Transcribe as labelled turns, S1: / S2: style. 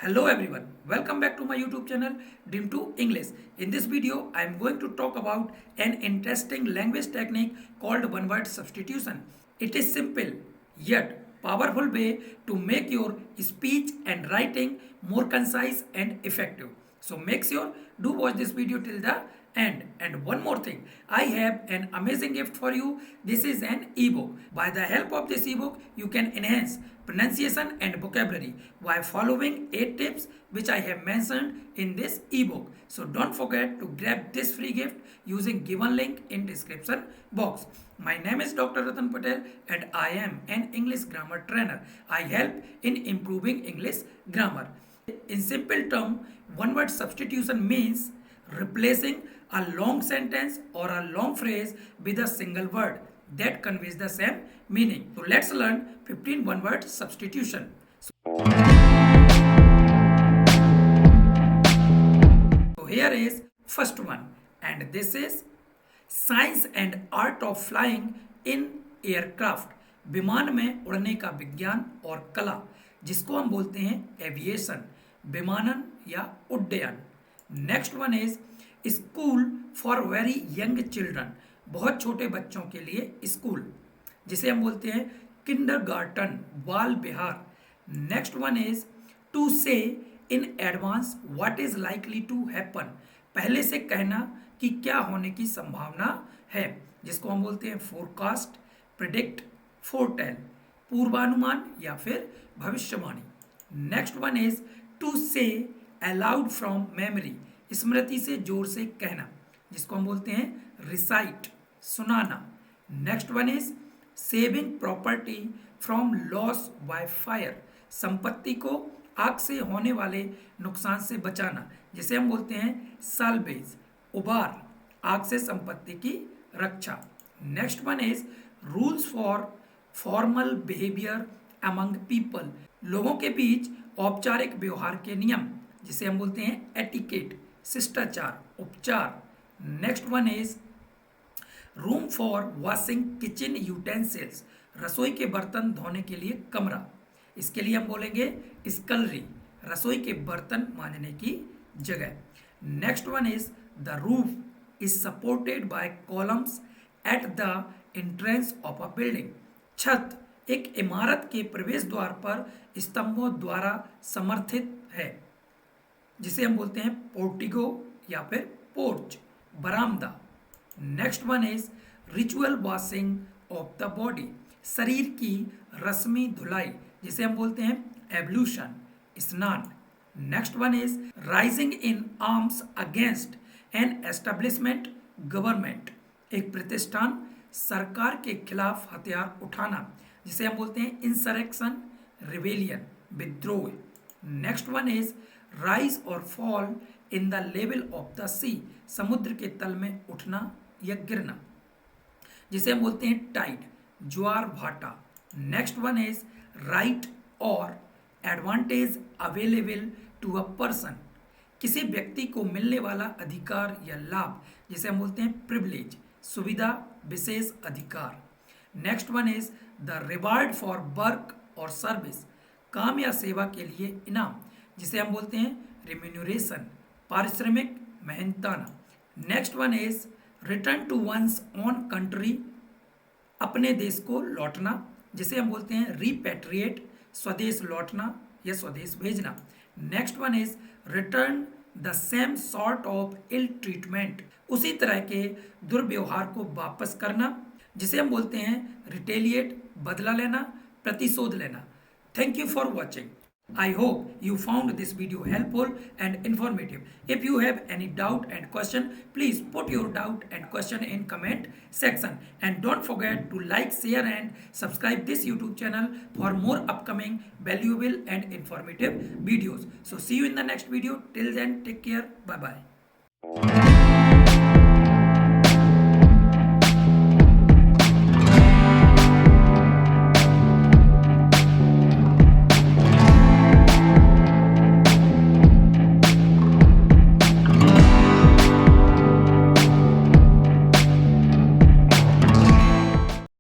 S1: Hello everyone, welcome back to my YouTube channel Dream2 English. In this video, I am going to talk about an interesting language technique called one word substitution. It is simple yet powerful way to make your speech and writing more concise and effective. So make sure do watch this video till the end. And one more thing, I have an amazing gift for you. This is an ebook. By the help of this ebook, you can enhance pronunciation and vocabulary by following 8 tips which I have mentioned in this ebook. So don't forget to grab this free gift using given link in description box. My name is Dr. Ratan Patel and I am an English grammar trainer. I help in improving English grammar. In simple term, one word substitution means replacing a long sentence or a long phrase with a single word that conveys the same meaning. So let's learn 15 one word substitution. So here is first one, and this is science and art of flying in aircraft. विमान में उड़ने का विज्ञान और कला, जिसको हम बोलते हैं एविएशन, विमानन या उड्डयन. Next one is school for very young children, बहुत छोटे बच्चों के लिए स्कूल, जिसे हम बोलते हैं किंडरगार्टन, बाल विहार. Next one is to say in advance what is likely to happen, पहले से कहना कि क्या होने की संभावना है, जिसको हम बोलते हैं फोरकास्ट, प्रिडिक्ट, फोरटेल, पूर्वानुमान या फिर भविष्यवाणी. नेक्स्ट वन इज टू से अलाउड फ्रॉम मेमोरी, स्मृति से जोर से कहना, जिसको हम बोलते हैं रिसाइट, सुनाना. Next one is saving property from loss by fire, संपत्ति को आग से होने वाले नुकसान से बचाना, जिसे हम बोलते हैं साल्वेज, उबार, आग से संपत्ति की रक्षा. Next one is rules for formal behaviour among people, लोगों के बीच औपचारिक व्यवहार के नियम, जिसे हम बोलते हैं एटिकेट, शिष्टाचार, उपचार. Next one is room for washing kitchen utensils, रसोई के बर्तन धोने के लिए कमरा, इसके लिए हम बोलेंगे स्कलरी, रसोई के बर्तन मांजने की जगह. Next one is the roof is supported by columns at the entrance of a building, छत एक इमारत के प्रवेश द्वार पर स्तंभों द्वारा समर्थित है, जिसे हम बोलते हैं पोर्टिगो या फिर पोर्च, बरामदा. Next one is ritual washing of the body, शरीर की रस्मी धुलाई, जिसे हम बोलते हैं एब्ल्यूशन, स्नान. Next one is rising in arms against an establishment government, एक प्रतिष्ठान सरकार के खिलाफ हथियार उठाना, जिसे हम बोलते हैं इंसरेक्शन, रिवेलियन, विद्रोह. नेक्स्ट वन इज राइज और fall in the level of the sea, समुद्र के तल में उठना या गिरना, जिसे हम बोलते हैं टाइड, ज्वार भाटा. नेक्स्ट वन इज राइट और advantage available to a person, किसी व्यक्ति को मिलने वाला अधिकार या लाभ, जिसे हम बोलते हैं प्रिविलेज, सुविधा, विशेष अधिकार. Next one is the reward for work और सर्विस, काम या सेवा के लिए इनाम, जिसे हम बोलते हैं रिम्यूनरेशन, पारिश्रमिक, मेहनताना. Next one is return to one's own country, अपने देश को लौटना, जिसे हम बोलते हैं रिपेट्रिएट, स्वदेश लौटना या स्वदेश भेजना. Next one is return the same sort of ill treatment, उसी तरह के दुर्व्यवहार को वापस करना, जिसे हम बोलते हैं रिटेलिएट, बदला लेना, प्रतिशोध लेना. Thank you for watching. I hope you found this video helpful and informative. If you have any doubt and question, please put your doubt and question in comment section. And don't forget to like, share and subscribe this YouTube channel for more upcoming valuable and informative videos. So see you in the next video. Till then, take care. Bye-bye.